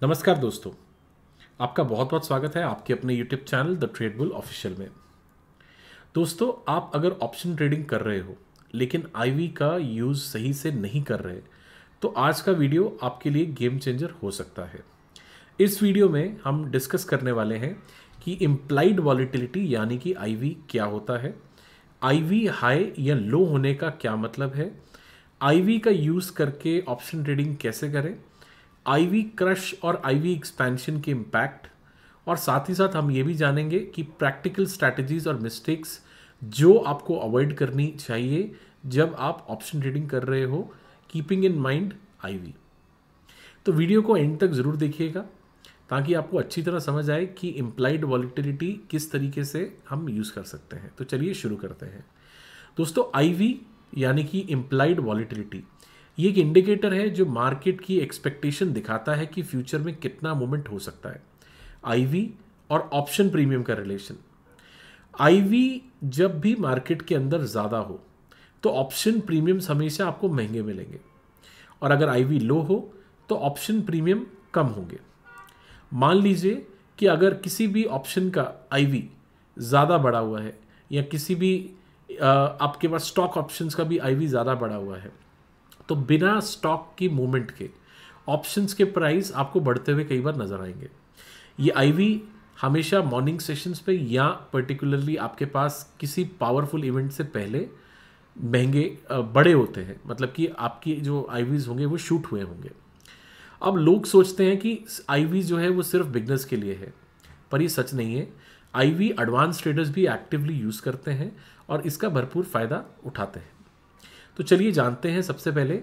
नमस्कार दोस्तों, आपका बहुत बहुत स्वागत है आपके अपने YouTube channel the trade bull official में। दोस्तों, आप अगर ऑप्शन ट्रेडिंग कर रहे हो लेकिन आईवी का यूज़ सही से नहीं कर रहे, तो आज का वीडियो आपके लिए गेम चेंजर हो सकता है। इस वीडियो में हम डिस्कस करने वाले हैं कि इम्प्लाइड वॉलीटिलिटी यानी कि आईवी क्या होता है, आईवी हाई या लो होने का क्या मतलब है, आईवी का यूज़ करके ऑप्शन ट्रेडिंग कैसे करें, आईवी क्रश और आईवी एक्सपेंशन के इम्पैक्ट, और साथ ही साथ हम ये भी जानेंगे कि प्रैक्टिकल स्ट्रैटेजीज और मिस्टेक्स जो आपको अवॉइड करनी चाहिए जब आप ऑप्शन ट्रेडिंग कर रहे हो, कीपिंग इन माइंड आईवी। तो वीडियो को एंड तक ज़रूर देखिएगा ताकि आपको अच्छी तरह समझ आए कि इम्प्लाइड वॉलीटिलिटी किस तरीके से हम यूज़ कर सकते हैं। तो चलिए शुरू करते हैं। दोस्तों, आईवी यानी कि इम्प्लाइड वॉलीटिलिटी ये एक इंडिकेटर है जो मार्केट की एक्सपेक्टेशन दिखाता है कि फ्यूचर में कितना मूवमेंट हो सकता है। आईवी और ऑप्शन प्रीमियम का रिलेशन, आईवी जब भी मार्केट के अंदर ज़्यादा हो तो ऑप्शन प्रीमियम्स हमेशा आपको महंगे मिलेंगे, और अगर आईवी लो हो तो ऑप्शन प्रीमियम कम होंगे। मान लीजिए कि अगर किसी भी ऑप्शन का आईवी ज़्यादा बढ़ा हुआ है या किसी भी आपके पास स्टॉक ऑप्शंस का भी आईवी ज़्यादा बढ़ा हुआ है, तो बिना स्टॉक की मूवमेंट के ऑप्शंस के प्राइस आपको बढ़ते हुए कई बार नज़र आएंगे। ये आईवी हमेशा मॉर्निंग सेशंस पे या पर्टिकुलरली आपके पास किसी पावरफुल इवेंट से पहले महंगे बड़े होते हैं, मतलब कि आपकी जो आईवीज होंगे वो शूट हुए होंगे। अब लोग सोचते हैं कि आईवी जो है वो सिर्फ बिगनर्स के लिए है, पर ये सच नहीं है। आईवी एडवांस ट्रेडर्स भी एक्टिवली यूज़ करते हैं और इसका भरपूर फ़ायदा उठाते हैं। तो चलिए जानते हैं सबसे पहले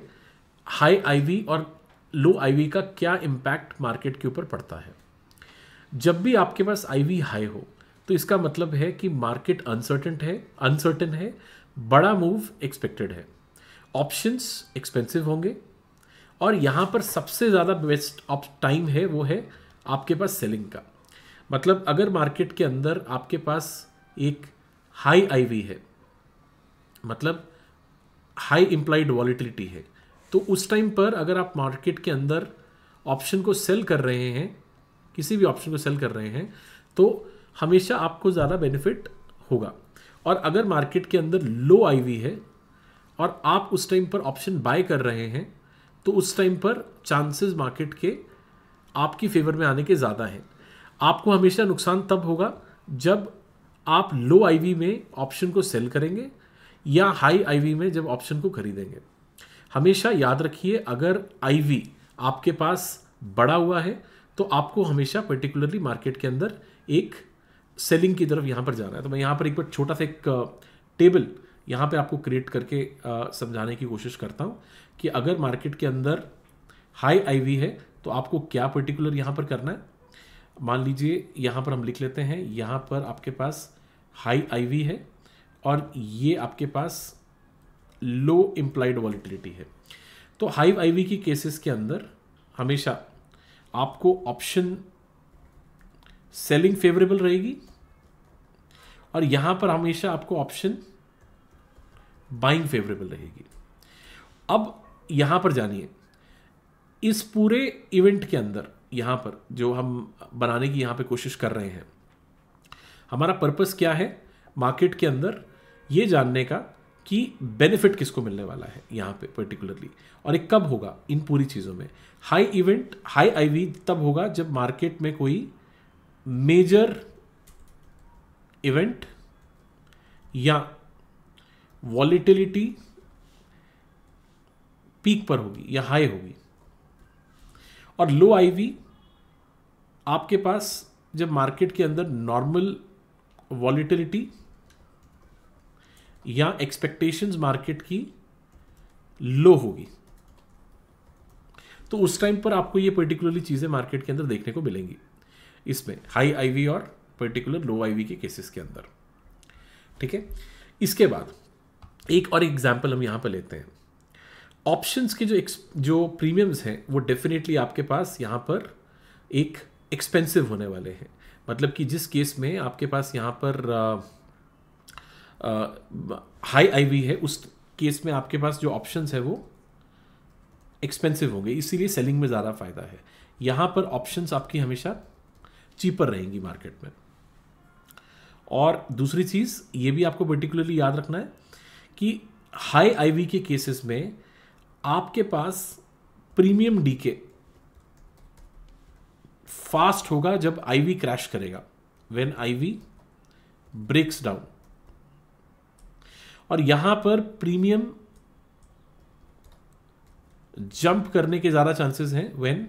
हाई आईवी और लो आईवी का क्या इम्पैक्ट मार्केट के ऊपर पड़ता है। जब भी आपके पास आईवी हाई हो तो इसका मतलब है कि मार्केट अनसर्टेन है, बड़ा मूव एक्सपेक्टेड है, ऑप्शंस एक्सपेंसिव होंगे, और यहाँ पर सबसे ज़्यादा बेस्ट टाइम है वो है आपके पास सेलिंग का। मतलब अगर मार्केट के अंदर आपके पास एक हाई आईवी है, मतलब हाई इम्प्लाइड वॉलीटिलिटी है, तो उस टाइम पर अगर आप मार्केट के अंदर ऑप्शन को सेल कर रहे हैं, किसी भी ऑप्शन को सेल कर रहे हैं, तो हमेशा आपको ज़्यादा बेनिफिट होगा। और अगर मार्केट के अंदर लो आईवी है और आप उस टाइम पर ऑप्शन बाय कर रहे हैं, तो उस टाइम पर चांसेस मार्केट के आपकी फेवर में आने के ज़्यादा हैं। आपको हमेशा नुकसान तब होगा जब आप लो आईवी में ऑप्शन को सेल करेंगे या हाई आईवी में जब ऑप्शन को खरीदेंगे। हमेशा याद रखिए, अगर आईवी आपके पास बढ़ा हुआ है तो आपको हमेशा पर्टिकुलरली मार्केट के अंदर एक सेलिंग की तरफ यहाँ पर जाना है। तो मैं यहाँ पर एक बार छोटा सा एक टेबल यहाँ पे आपको क्रिएट करके समझाने की कोशिश करता हूँ कि अगर मार्केट के अंदर हाई आईवी है तो आपको क्या पर्टिकुलर यहाँ पर करना है। मान लीजिए यहाँ पर हम लिख लेते हैं, यहाँ पर आपके पास हाई आईवी है और ये आपके पास लो इम्प्लाइड वॉलीटिलिटी है। तो हाई आईवी की केसेस के अंदर हमेशा आपको ऑप्शन सेलिंग फेवरेबल रहेगी और यहां पर हमेशा आपको ऑप्शन बाइंग फेवरेबल रहेगी। अब यहां पर जानिए, इस पूरे इवेंट के अंदर यहां पर जो हम बनाने की यहां पे कोशिश कर रहे हैं, हमारा पर्पस क्या है मार्केट के अंदर ये जानने का कि बेनिफिट किसको मिलने वाला है यहाँ पे पर्टिकुलरली, और एक कब होगा इन पूरी चीज़ों में। हाई आईवी तब होगा जब मार्केट में कोई मेजर इवेंट या वॉलीटिलिटी पीक पर होगी या हाई होगी, और लो आईवी आपके पास जब मार्केट के अंदर नॉर्मल वॉलीटिलिटी या एक्सपेक्टेशंस मार्केट की लो होगी, तो उस टाइम पर आपको ये पर्टिकुलरली चीज़ें मार्केट के अंदर देखने को मिलेंगी, इसमें हाई आईवी और पर्टिकुलर लो आईवी के केसेस के अंदर। ठीक है, इसके बाद एक और एग्जांपल हम यहां पर लेते हैं। ऑप्शंस के जो प्रीमियम्स हैं वो डेफिनेटली आपके पास यहां पर एक एक्सपेंसिव होने वाले हैं। मतलब कि जिस केस में आपके पास यहां पर हाई आईवी है, उस केस में आपके पास जो ऑप्शंस है वो एक्सपेंसिव होंगे, इसीलिए सेलिंग में ज़्यादा फायदा है। यहाँ पर ऑप्शंस आपकी हमेशा चीपर रहेंगी मार्केट में। और दूसरी चीज़ ये भी आपको पर्टिकुलरली याद रखना है कि हाई आईवी के केसेस में आपके पास प्रीमियम डीके फास्ट होगा जब आईवी क्रैश करेगा, व्हेन आईवी ब्रेक्स डाउन। और यहां पर प्रीमियम जंप करने के ज्यादा चांसेस हैं व्हेन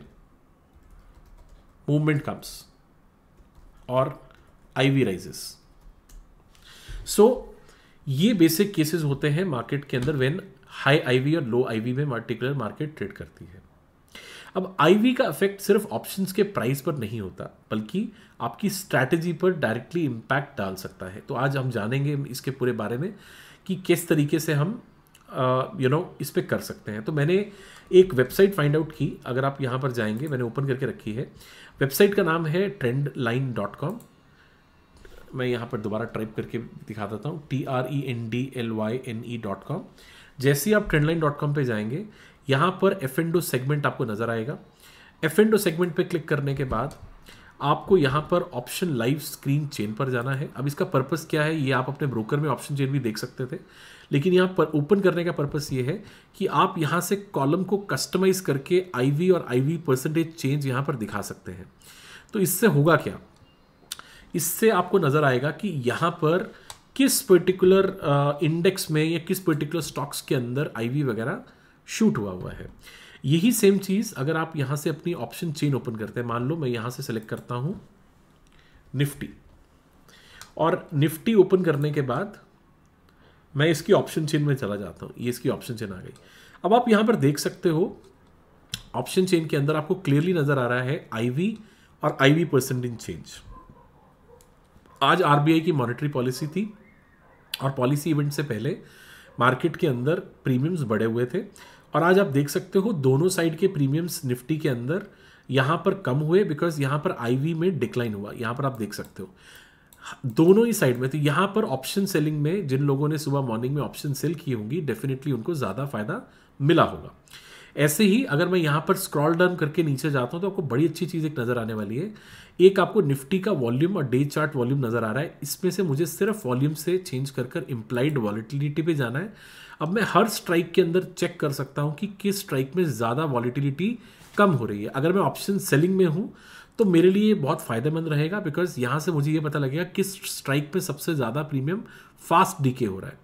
मूवमेंट कम्स और आईवी राइजेस। सो ये बेसिक केसेस होते हैं मार्केट के अंदर व्हेन हाई आईवी और लो आईवी में पर्टिकुलर मार्केट ट्रेड करती है। अब आईवी का इफेक्ट सिर्फ ऑप्शंस के प्राइस पर नहीं होता, बल्कि आपकी स्ट्रैटेजी पर डायरेक्टली इंपैक्ट डाल सकता है। तो आज हम जानेंगे इसके पूरे बारे में कि किस तरीके से हम इस पे कर सकते हैं। तो मैंने एक वेबसाइट फाइंड आउट की, अगर आप यहाँ पर जाएंगे, मैंने ओपन करके रखी है। वेबसाइट का नाम है trendline.com। मैं यहाँ पर दोबारा टाइप करके दिखा देता हूँ, trendlyne.com। जैसे ही आप trendline.com पे जाएंगे, यहाँ पर F&O सेगमेंट आपको नज़र आएगा। F&O सेगमेंट पे क्लिक करने के बाद आपको यहाँ पर ऑप्शन लाइव स्क्रीन चेन पर जाना है। अब इसका पर्पस क्या है, ये आप अपने ब्रोकर में ऑप्शन चेन भी देख सकते थे, लेकिन यहाँ पर ओपन करने का पर्पस ये है कि आप यहाँ से कॉलम को कस्टमाइज करके आईवी और आईवी परसेंटेज चेंज यहाँ पर दिखा सकते हैं। तो इससे होगा क्या, इससे आपको नज़र आएगा कि यहाँ पर किस पर्टिकुलर इंडेक्स में या किस पर्टिकुलर स्टॉक्स के अंदर आईवी वगैरह शूट हुआ है। यही सेम चीज़ अगर आप यहाँ से अपनी ऑप्शन चेन ओपन करते हैं, मान लो मैं यहाँ से सेलेक्ट करता हूँ निफ्टी, और निफ्टी ओपन करने के बाद मैं इसकी ऑप्शन चेन में चला जाता हूँ। ये इसकी ऑप्शन चेन आ गई। अब आप यहाँ पर देख सकते हो ऑप्शन चेन के अंदर आपको क्लियरली नज़र आ रहा है आईवी और आईवी परसेंटेज चेंज। आज आरबीआई की मॉनेटरी पॉलिसी थी और पॉलिसी इवेंट से पहले मार्केट के अंदर प्रीमियम्स बढ़े हुए थे, और आज आप देख सकते हो दोनों साइड के प्रीमियम्स निफ्टी के अंदर यहाँ पर कम हुए, बिकॉज यहाँ पर आईवी में डिक्लाइन हुआ। यहाँ पर आप देख सकते हो दोनों ही साइड में। तो यहाँ पर ऑप्शन सेलिंग में जिन लोगों ने सुबह मॉर्निंग में ऑप्शन सेल की होंगी, डेफिनेटली उनको ज़्यादा फायदा मिला होगा। ऐसे ही अगर मैं यहाँ पर स्क्रॉल डाउन करके नीचे जाता हूँ तो आपको बड़ी अच्छी चीज़ एक नज़र आने वाली है। एक आपको निफ्टी का वॉल्यूम और डे चार्ट वॉल्यूम नज़र आ रहा है। इसमें से मुझे सिर्फ वॉल्यूम से चेंज कर इम्प्लाइड वॉलिटिलिटी पे जाना है। अब मैं हर स्ट्राइक के अंदर चेक कर सकता हूँ कि किस स्ट्राइक में ज़्यादा वॉलिटिलिटी कम हो रही है। अगर मैं ऑप्शन सेलिंग में हूँ तो मेरे लिए बहुत फ़ायदेमंद रहेगा, बिकॉज यहाँ से मुझे ये पता लगेगा किस स्ट्राइक पे सबसे ज़्यादा प्रीमियम फास्ट डीके हो रहा है।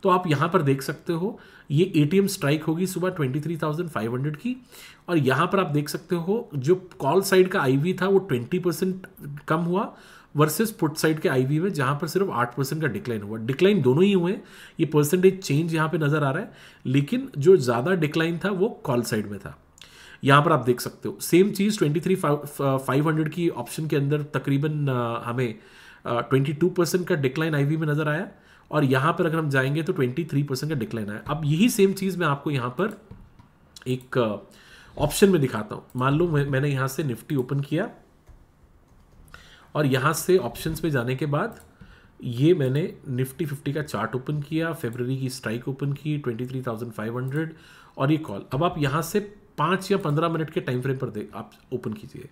तो आप यहाँ पर देख सकते हो ये एटीएम स्ट्राइक होगी सुबह 23,500 की, और यहाँ पर आप देख सकते हो जो कॉल साइड का आईवी था वो 20% कम हुआ वर्सेस पुट साइड के आईवी में जहाँ पर सिर्फ 8% का डिक्लाइन हुआ। डिक्लाइन दोनों ही हुए, ये परसेंटेज चेंज यहाँ पे नज़र आ रहा है, लेकिन जो ज़्यादा डिक्लाइन था वो कॉल साइड में था। यहाँ पर आप देख सकते हो सेम चीज़ 23,500 की ऑप्शन के अंदर तकरीबन हमें 22% का डिक्लाइन आईवी में नज़र आया, और यहाँ पर अगर हम जाएंगे तो 23% का डिक्लाइन आया। अब यही सेम चीज़ मैं आपको यहाँ पर एक ऑप्शन में दिखाता हूँ। मान लो मैंने यहाँ से निफ्टी ओपन किया और यहाँ से ऑप्शंस पे जाने के बाद ये मैंने निफ्टी 50 का चार्ट ओपन किया, फरवरी की स्ट्राइक ओपन की 23,500 और ये कॉल। अब आप यहाँ से 5 या 15 मिनट के टाइम फ्रेम पर आप ओपन कीजिए।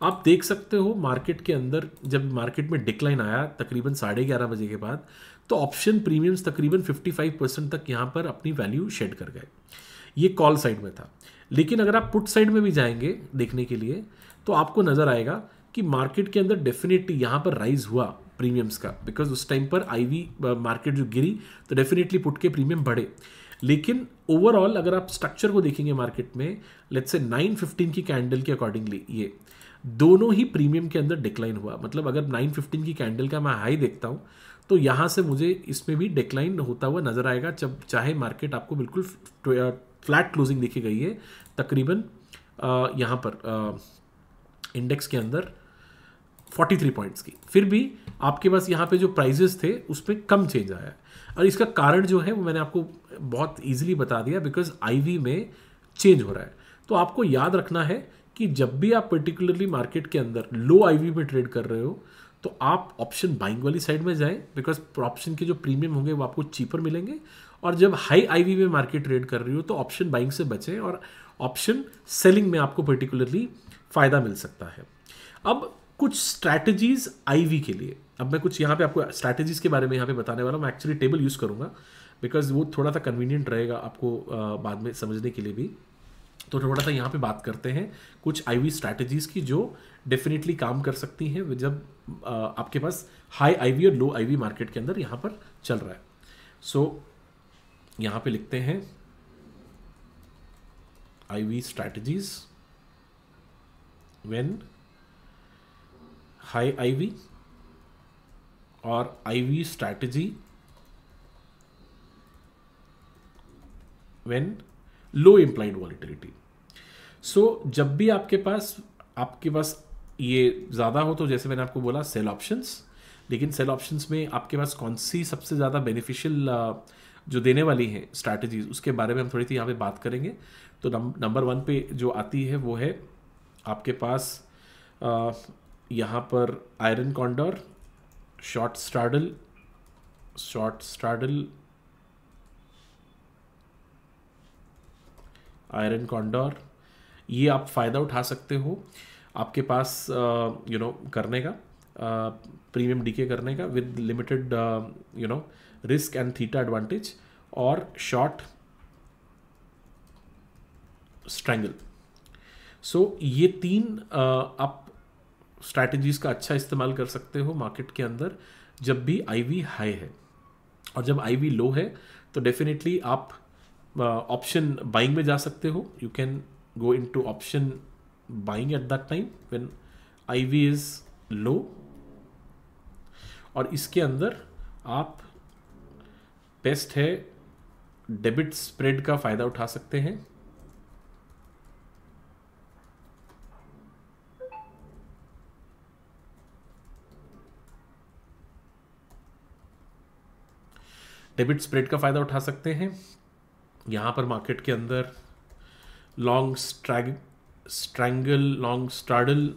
आप देख सकते हो मार्केट के अंदर जब मार्केट में डिक्लाइन आया तकरीबन 11:30 बजे के बाद, तो ऑप्शन प्रीमियम्स तकरीबन 55% तक यहाँ पर अपनी वैल्यू शेड कर गए। ये कॉल साइड में था, लेकिन अगर आप पुट साइड में भी जाएंगे देखने के लिए तो आपको नज़र आएगा कि मार्केट के अंदर डेफिनेटली यहाँ पर राइज हुआ प्रीमियम्स का, बिकॉज उस टाइम पर आईवी मार्केट जो गिरी तो डेफिनेटली पुट के प्रीमियम बढ़े। लेकिन ओवरऑल अगर आप स्ट्रक्चर को देखेंगे मार्केट में, लेट्स से 9:15 की कैंडल के अकॉर्डिंगली ये दोनों ही प्रीमियम के अंदर डिक्लाइन हुआ। मतलब अगर 9:15 की कैंडल का मैं हाई देखता हूँ तो यहाँ से मुझे इसमें भी डिक्लाइन होता हुआ नजर आएगा, जब चाहे मार्केट आपको बिल्कुल फ्लैट क्लोजिंग देखी गई है तकरीबन यहाँ पर इंडेक्स के अंदर 43 पॉइंट्स की, फिर भी आपके पास यहाँ पे जो प्राइजेस थे उसमें कम चेंज आया है। और इसका कारण जो है वो मैंने आपको बहुत इजीली बता दिया, बिकॉज आईवी में चेंज हो रहा है। तो आपको याद रखना है कि जब भी आप पर्टिकुलरली मार्केट के अंदर लो आईवी में ट्रेड कर रहे हो तो आप ऑप्शन बाइंग वाली साइड में जाएं, बिकॉज ऑप्शन के जो प्रीमियम होंगे वो आपको चीपर मिलेंगे, और जब हाई आईवी में मार्केट ट्रेड कर रही हो तो ऑप्शन बाइंग से बचें और ऑप्शन सेलिंग में आपको पर्टिकुलरली फ़ायदा मिल सकता है। अब कुछ स्ट्रैटेजीज आईवी के लिए, अब मैं कुछ यहाँ पे आपको स्ट्रैटेजीज के बारे में यहाँ पे बताने वाला हूँ। मैं एक्चुअली टेबल यूज़ करूँगा बिकॉज वो थोड़ा सा कन्वीनियंट रहेगा आपको बाद में समझने के लिए भी। तो थोड़ा सा यहाँ पे बात करते हैं कुछ आईवी स्ट्रैटेजीज की जो डेफिनेटली काम कर सकती हैं जब आपके पास हाई आईवी और लो आईवी मार्केट के अंदर यहाँ पर चल रहा है। सो यहाँ पे लिखते हैं IV strategies when high IV और IV strategy when low implied volatility. So जब भी आपके पास ये ज़्यादा हो तो जैसे मैंने आपको बोला सेल ऑप्शंस, लेकिन सेल ऑप्शंस में आपके पास कौन सी सबसे ज़्यादा बेनिफिशियल जो देने वाली हैं स्ट्रैटेजीज, उसके बारे में हम थोड़ी सी यहाँ पे बात करेंगे। तो नंबर 1 पे जो आती है वो है आपके पास यहाँ पर iron condor, short straddle, iron condor. ये आप फ़ायदा उठा सकते हो आपके पास करने का, प्रीमियम डीके करने का with limited risk and theta advantage, और शॉर्ट स्ट्रैंगल। सो ये 3 आप स्ट्रैटेजीज का अच्छा इस्तेमाल कर सकते हो मार्केट के अंदर जब भी आईवी हाई है। और जब आईवी लो है तो डेफिनेटली आप ऑप्शन बाइंग में जा सकते हो। You can go into option buying at that time when IV is low, और इसके अंदर आप बेस्ट है डेबिट स्प्रेड का फायदा उठा सकते हैं। डेबिट स्प्रेड का फायदा उठा सकते हैं यहाँ पर मार्केट के अंदर लॉन्ग स्ट्रैंगल, लॉन्ग स्ट्रैडल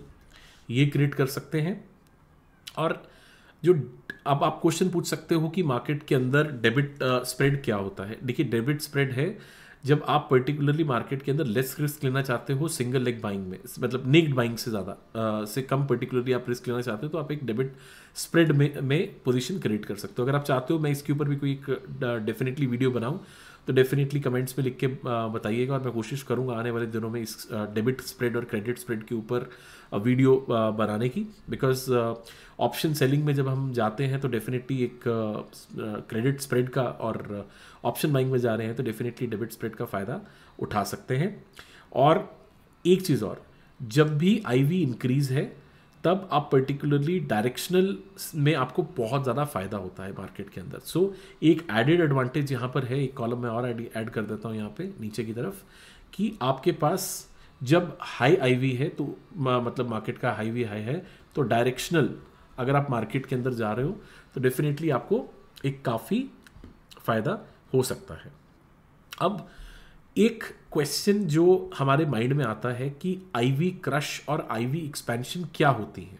ये क्रिएट कर सकते हैं। और जो अब आप क्वेश्चन पूछ सकते हो कि मार्केट के अंदर डेबिट स्प्रेड क्या होता है। देखिए, डेबिट स्प्रेड है जब आप पर्टिकुलरली मार्केट के अंदर लेस रिस्क लेना चाहते हो सिंगल लेग बाइंग में, मतलब नेक्ड बाइंग से ज़्यादा से कम पर्टिकुलरली आप रिस्क लेना चाहते हो तो आप एक डेबिट स्प्रेड में पोजीशन क्रिएट कर सकते हो। अगर आप चाहते हो मैं इसके ऊपर भी कोई एक डेफिनेटली वीडियो बनाऊं तो डेफिनेटली कमेंट्स में लिख के बताइएगा, और मैं कोशिश करूंगा आने वाले दिनों में इस डेबिट स्प्रेड और क्रेडिट स्प्रेड के ऊपर वीडियो बनाने की। बिकॉज ऑप्शन सेलिंग में जब हम जाते हैं तो डेफिनेटली एक क्रेडिट स्प्रेड का, और ऑप्शन बाइंग में जा रहे हैं तो डेफिनेटली डेबिट स्प्रेड का फ़ायदा उठा सकते हैं। और एक चीज़ और, जब भी आईवी इंक्रीज़ है तब आप पर्टिकुलरली डायरेक्शनल में आपको बहुत ज़्यादा फ़ायदा होता है मार्केट के अंदर। सो एक एडेड एडवांटेज यहाँ पर है, एक कॉलम में और ऐड कर देता हूँ यहाँ पे नीचे की तरफ, कि आपके पास जब हाई आईवी है तो मतलब मार्केट का हाई है तो डायरेक्शनल अगर आप मार्केट के अंदर जा रहे हो तो डेफिनेटली आपको एक काफ़ी फ़ायदा हो सकता है। अब एक क्वेश्चन जो हमारे माइंड में आता है कि आईवी क्रश और आईवी एक्सपेंशन क्या होती है।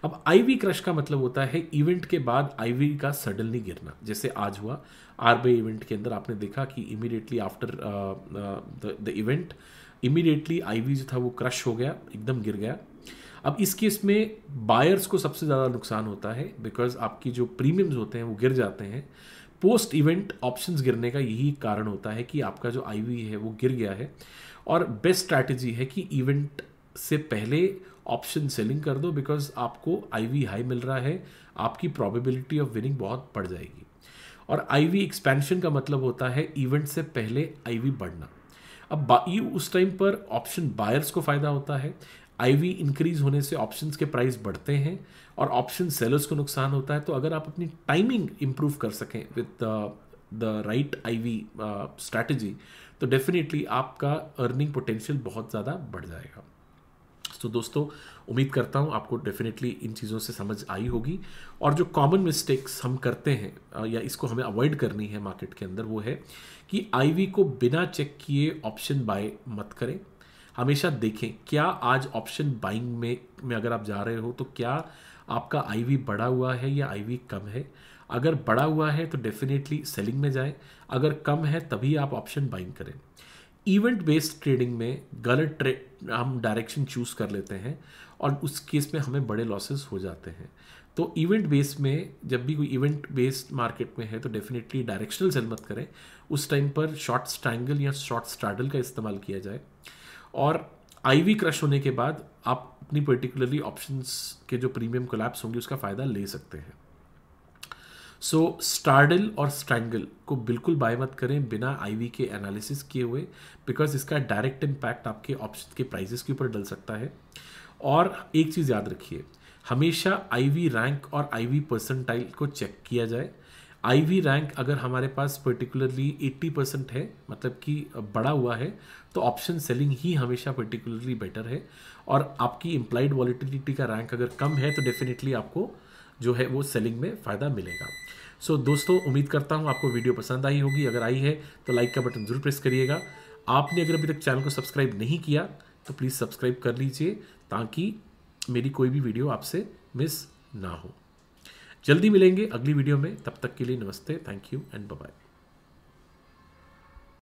अब आईवी क्रश का मतलब होता है इवेंट के बाद आईवी का सडनली गिरना, जैसे आज हुआ आरबीआई इवेंट के अंदर आपने देखा कि immediately after the event immediately IV जो था वो क्रश हो गया, एकदम गिर गया। अब इस केस में बायर्स को सबसे ज़्यादा नुकसान होता है बिकॉज आपकी जो प्रीमियम्स होते हैं वो गिर जाते हैं। पोस्ट इवेंट ऑप्शंस गिरने का यही कारण होता है कि आपका जो आईवी है वो गिर गया है, और बेस्ट स्ट्रैटेजी है कि इवेंट से पहले ऑप्शन सेलिंग कर दो बिकॉज आपको आईवी हाई मिल रहा है, आपकी प्रोबेबिलिटी ऑफ विनिंग बहुत बढ़ जाएगी। और आईवी एक्सपेंशन का मतलब होता है इवेंट से पहले आईवी बढ़ना। अब उस टाइम पर ऑप्शन बायर्स को फ़ायदा होता है, आईवी इंक्रीज होने से ऑप्शंस के प्राइस बढ़ते हैं और ऑप्शन सेलर्स को नुकसान होता है। तो अगर आप अपनी टाइमिंग इंप्रूव कर सकें with the right IV strategy तो डेफिनेटली आपका अर्निंग पोटेंशियल बहुत ज़्यादा बढ़ जाएगा। तो दोस्तों, उम्मीद करता हूँ आपको डेफिनेटली इन चीज़ों से समझ आई होगी। और जो कॉमन मिस्टेक्स हम करते हैं या इसको हमें अवॉइड करनी है मार्केट के अंदर वो है कि आईवी को बिना चेक किए ऑप्शन बाय मत करें। हमेशा देखें क्या आज ऑप्शन बाइंग में अगर आप जा रहे हो तो क्या आपका आईवी बढ़ा हुआ है या आईवी कम है। अगर बढ़ा हुआ है तो डेफिनेटली सेलिंग में जाएं, अगर कम है तभी आप ऑप्शन बाइंग करें। इवेंट बेस्ड ट्रेडिंग में गलत हम डायरेक्शन चूज कर लेते हैं और उस केस में हमें बड़े लॉसेस हो जाते हैं। तो इवेंट बेस में जब भी कोई इवेंट बेस्ड मार्केट में है तो डेफिनेटली डायरेक्शनल सेल मत करें, उस टाइम पर शॉर्ट स्ट्रैंगल या शॉर्ट स्ट्रैडल का इस्तेमाल किया जाए। और आईवी क्रश होने के बाद आप अपनी पर्टिकुलरली ऑप्शंस के जो प्रीमियम कोलैप्स होंगे उसका फ़ायदा ले सकते हैं। सो स्टार्डल और स्ट्रैंगल को बिल्कुल बाय मत करें बिना आईवी के एनालिसिस किए हुए, बिकॉज इसका डायरेक्ट इम्पैक्ट आपके ऑप्शन के प्राइजेस के ऊपर डल सकता है। और एक चीज़ याद रखिए, हमेशा आईवी रैंक और आईवी परसेंटाइल को चेक किया जाए। आईवी रैंक अगर हमारे पास पर्टिकुलरली 80% है, मतलब कि बड़ा हुआ है, तो ऑप्शन सेलिंग ही हमेशा पर्टिकुलरली बेटर है। और आपकी इम्प्लाइड वॉलिटिलिटी का रैंक अगर कम है तो डेफिनेटली आपको जो है वो सेलिंग में फ़ायदा मिलेगा। सो दोस्तों, उम्मीद करता हूँ आपको वीडियो पसंद आई होगी। अगर आई है तो लाइक का बटन ज़रूर प्रेस करिएगा। आपने अगर अभी तक चैनल को सब्सक्राइब नहीं किया तो प्लीज़ सब्सक्राइब कर लीजिए, ताकि मेरी कोई भी वीडियो आपसे मिस ना हो। जल्दी मिलेंगे अगली वीडियो में, तब तक के लिए नमस्ते, thank you and bye bye.